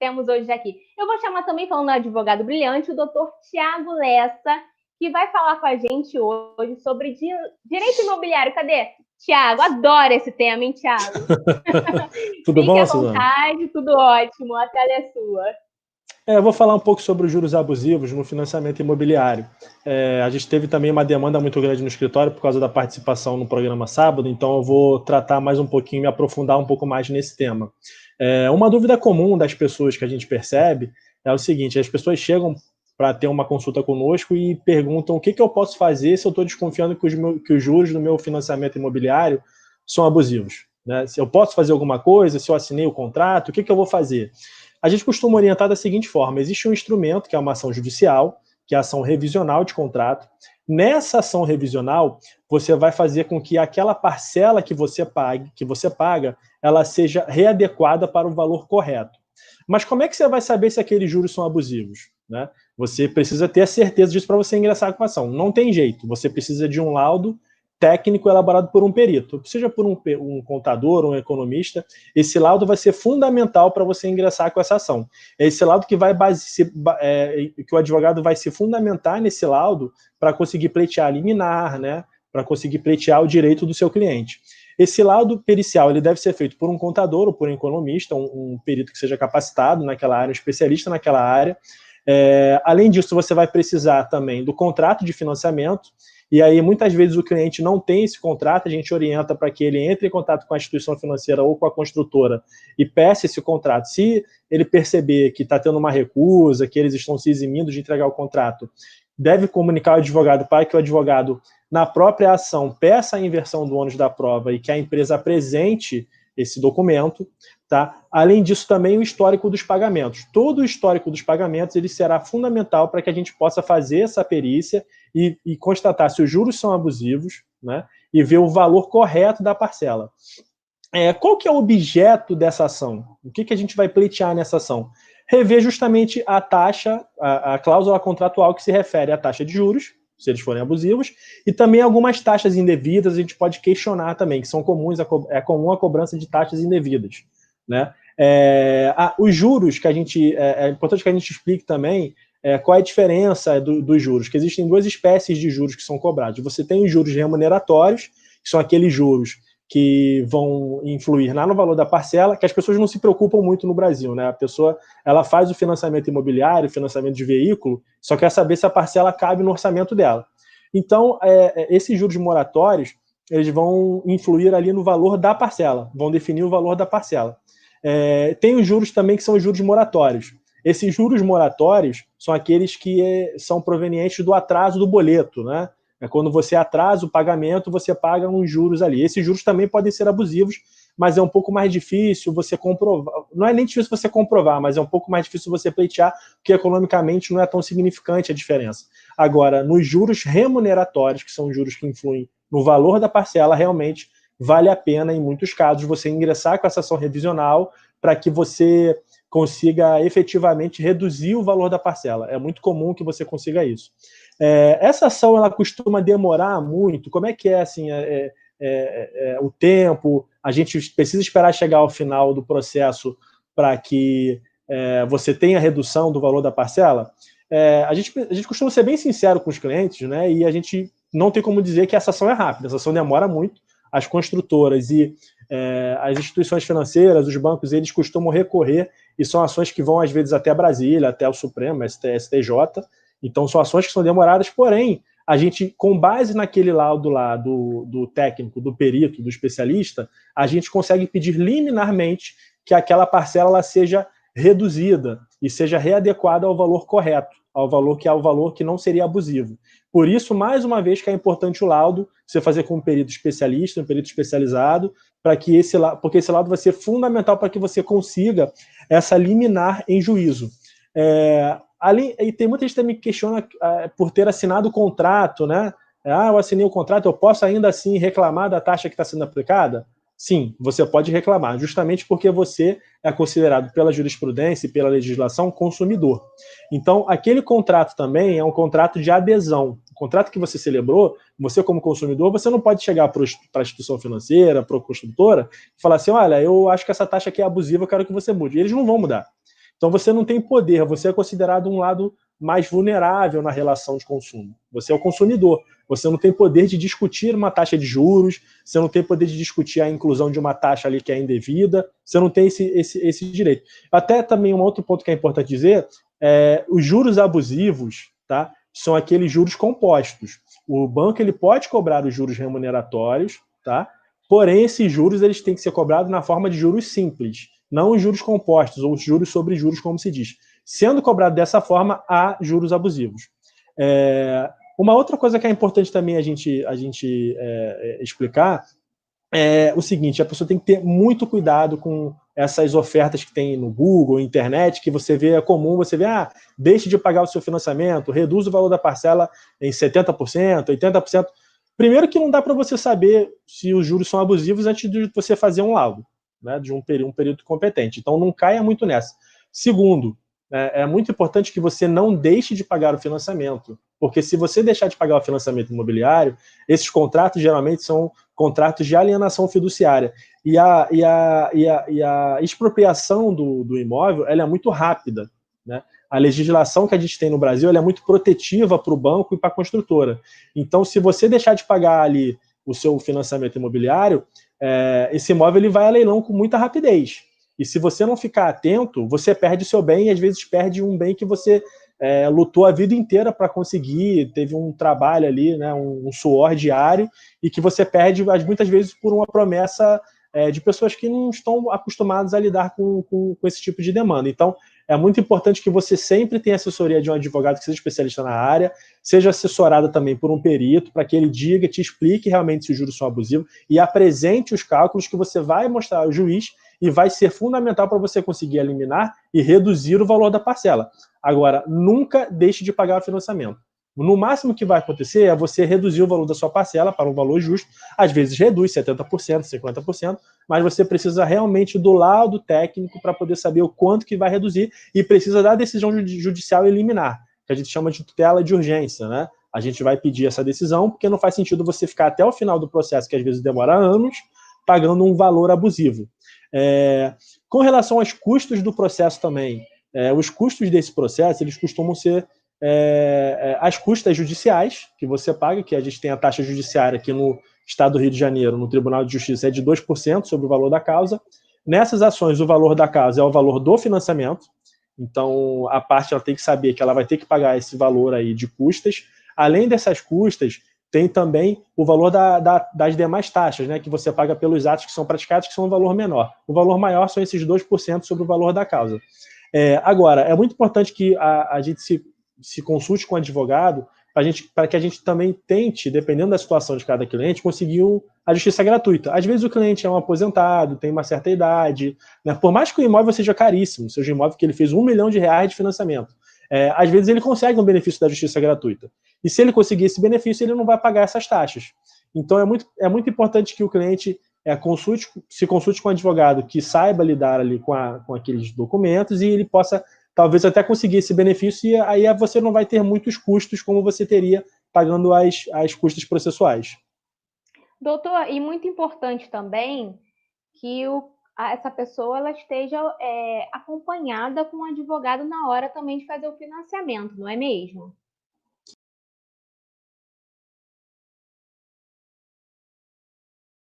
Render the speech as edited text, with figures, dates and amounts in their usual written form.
temos hoje aqui. Eu vou chamar também, falando do advogado brilhante, o doutor Tiago Lessa, que vai falar com a gente hoje sobre direito imobiliário. Cadê? Tiago, adoro esse tema, hein, Tiago? Tudo bom, Fique à vontade, tudo ótimo, a tela é sua. Eu vou falar um pouco sobre os juros abusivos no financiamento imobiliário. A gente teve também uma demanda muito grande no escritório por causa da participação no programa sábado, então eu vou tratar mais um pouquinho, me aprofundar um pouco mais nesse tema. Uma dúvida comum das pessoas que a gente percebe é o seguinte: as pessoas chegam para ter uma consulta conosco e perguntam o que eu posso fazer se eu estou desconfiando que os juros do meu financiamento imobiliário são abusivos, né? Se eu posso fazer alguma coisa, se eu assinei o contrato, o que eu vou fazer? A gente costuma orientar da seguinte forma: existe um instrumento, que é uma ação judicial, que é a ação revisional de contrato. Nessa ação revisional, você vai fazer com que aquela parcela que você paga, ela seja readequada para o valor correto. Mas como é que você vai saber se aqueles juros são abusivos, né? Você precisa ter a certeza disso para você ingressar com a ação. Não tem jeito, você precisa de um laudo técnico elaborado por um perito, seja por um contador, um economista. Esse laudo vai ser fundamental para você ingressar com essa ação. É esse laudo que que o advogado vai se fundamentar nesse laudo para conseguir pleitear a liminar, né? Para conseguir pleitear o direito do seu cliente. Esse laudo pericial ele deve ser feito por um contador ou por um economista, um perito que seja capacitado naquela área, um especialista naquela área. Além disso, você vai precisar também do contrato de financiamento. E aí, muitas vezes, o cliente não tem esse contrato, a gente orienta para que ele entre em contato com a instituição financeira ou com a construtora e peça esse contrato. Se ele perceber que está tendo uma recusa, que eles estão se eximindo de entregar o contrato, deve comunicar ao advogado para que o advogado, na própria ação, peça a inversão do ônus da prova e que a empresa apresente esse documento. Tá? Além disso, também o histórico dos pagamentos. Todo o histórico dos pagamentos ele será fundamental para que a gente possa fazer essa perícia e constatar se os juros são abusivos, né? E ver o valor correto da parcela. Qual que é o objeto dessa ação? O que a gente vai pleitear nessa ação? Rever justamente a taxa, a cláusula contratual que se refere à taxa de juros, se eles forem abusivos, e também algumas taxas indevidas a gente pode questionar também, que são comuns, é comum a cobrança de taxas indevidas, né? Os juros que é importante que a gente explique também qual é a diferença dos juros, que existem duas espécies de juros que são cobrados. Você tem os juros remuneratórios, que são aqueles juros que vão influir lá no valor da parcela, que as pessoas não se preocupam muito no Brasil, né? A pessoa ela faz o financiamento imobiliário, financiamento de veículo, só quer saber se a parcela cabe no orçamento dela. Então, esses juros moratórios, eles vão influir ali no valor da parcela, vão definir o valor da parcela. Tem os juros também que são os juros moratórios. Esses juros moratórios são aqueles que são provenientes do atraso do boleto, né? Quando você atrasa o pagamento, você paga uns juros ali. Esses juros também podem ser abusivos, mas é um pouco mais difícil você comprovar. Não é nem difícil você comprovar, mas é um pouco mais difícil você pleitear, porque economicamente não é tão significante a diferença. Agora, nos juros remuneratórios, que são juros que influem no valor da parcela, realmente vale a pena, em muitos casos, você ingressar com essa ação revisional para que você consiga efetivamente reduzir o valor da parcela. É muito comum que você consiga isso. Essa ação ela costuma demorar muito. Como é que é assim, o tempo? A gente precisa esperar chegar ao final do processo para que você tenha redução do valor da parcela? A gente costuma ser bem sincero com os clientes, né? E a gente não tem como dizer que essa ação é rápida. Essa ação demora muito. As construtoras e as instituições financeiras, os bancos, eles costumam recorrer, e são ações que vão às vezes até Brasília, até o Supremo, STJ. Então são ações que são demoradas, porém a gente, com base naquele laudo lá do técnico, do perito, do especialista, a gente consegue pedir liminarmente que aquela parcela ela seja reduzida e seja readequada ao valor correto, ao valor que é o valor que não seria abusivo. Por isso, mais uma vez, que é importante o laudo, você fazer com um perito especialista, um perito especializado, porque esse laudo vai ser fundamental para que você consiga essa liminar em juízo. E tem muita gente que também questiona por ter assinado o contrato, né? Eu assinei o contrato, eu posso ainda assim reclamar da taxa que está sendo aplicada? Sim, você pode reclamar, justamente porque você é considerado pela jurisprudência e pela legislação consumidor. Então, aquele contrato também é um contrato de adesão. O contrato que você celebrou, você como consumidor, você não pode chegar para a instituição financeira, para a construtora, e falar assim, olha, eu acho que essa taxa aqui é abusiva, eu quero que você mude. E eles não vão mudar. Então você não tem poder, você é considerado um lado mais vulnerável na relação de consumo. Você é o consumidor, você não tem poder de discutir uma taxa de juros, você não tem poder de discutir a inclusão de uma taxa ali que é indevida, você não tem esse direito. Até também um outro ponto que é importante dizer, os juros abusivos, tá, são aqueles juros compostos. O banco ele pode cobrar os juros remuneratórios, tá? Porém, esses juros eles têm que ser cobrados na forma de juros simples, não os juros compostos, ou os juros sobre juros, como se diz. Sendo cobrado dessa forma, há juros abusivos. Uma outra coisa que é importante também a gente explicar é o seguinte, a pessoa tem que ter muito cuidado com essas ofertas que tem no Google, internet, que você vê, é comum, você vê, deixe de pagar o seu financiamento, reduz o valor da parcela em 70%, 80%. Primeiro que não dá para você saber se os juros são abusivos antes de você fazer um laudo, né, de um período competente. Então não caia muito nessa. Segundo, é muito importante que você não deixe de pagar o financiamento, porque se você deixar de pagar o financiamento imobiliário, esses contratos geralmente são contratos de alienação fiduciária. E a expropriação do imóvel ela é muito rápida, né? A legislação que a gente tem no Brasil ela é muito protetiva para o banco e para a construtora. Então, se você deixar de pagar ali o seu financiamento imobiliário, esse imóvel ele vai a leilão com muita rapidez. E se você não ficar atento, você perde o seu bem e às vezes perde um bem que você lutou a vida inteira para conseguir, teve um trabalho ali, né, um suor diário, e que você perde muitas vezes por uma promessa de pessoas que não estão acostumadas a lidar com esse tipo de demanda. Então, é muito importante que você sempre tenha assessoria de um advogado que seja especialista na área, seja assessorada também por um perito, para que ele diga, te explique realmente se os juros são abusivos e apresente os cálculos que você vai mostrar ao juiz e vai ser fundamental para você conseguir eliminar e reduzir o valor da parcela. Agora, nunca deixe de pagar o financiamento. No máximo que vai acontecer é você reduzir o valor da sua parcela para um valor justo. Às vezes reduz 70%, 50%, mas você precisa realmente do laudo técnico para poder saber o quanto que vai reduzir e precisa da decisão judicial eliminar, que a gente chama de tutela de urgência, né? A gente vai pedir essa decisão porque não faz sentido você ficar até o final do processo, que às vezes demora anos, pagando um valor abusivo. Com relação aos custos do processo também, os custos desse processo, eles costumam ser as custas judiciais que você paga, que a gente tem a taxa judiciária aqui no Estado do Rio de Janeiro, no Tribunal de Justiça, é de 2% sobre o valor da causa. Nessas ações, o valor da causa é o valor do financiamento, então a parte ela tem que saber que ela vai ter que pagar esse valor aí de custas. Além dessas custas, tem também o valor das demais taxas, né, que você paga pelos atos que são praticados, que são um valor menor. O valor maior são esses 2% sobre o valor da causa. Agora, é muito importante que a gente se consulte com o advogado para que a gente também tente, dependendo da situação de cada cliente, conseguir a justiça gratuita. Às vezes o cliente é um aposentado, tem uma certa idade, né? Por mais que o imóvel seja caríssimo, seja um imóvel que ele fez R$1 milhão de financiamento, às vezes ele consegue um benefício da justiça gratuita. E se ele conseguir esse benefício, ele não vai pagar essas taxas. Então é muito importante que o cliente se consulte com um advogado que saiba lidar ali com aqueles documentos e ele possa talvez até conseguir esse benefício e aí você não vai ter muitos custos como você teria pagando as custas processuais. Doutor, e muito importante também que essa pessoa ela esteja acompanhada com um advogado na hora também de fazer o financiamento, não é mesmo?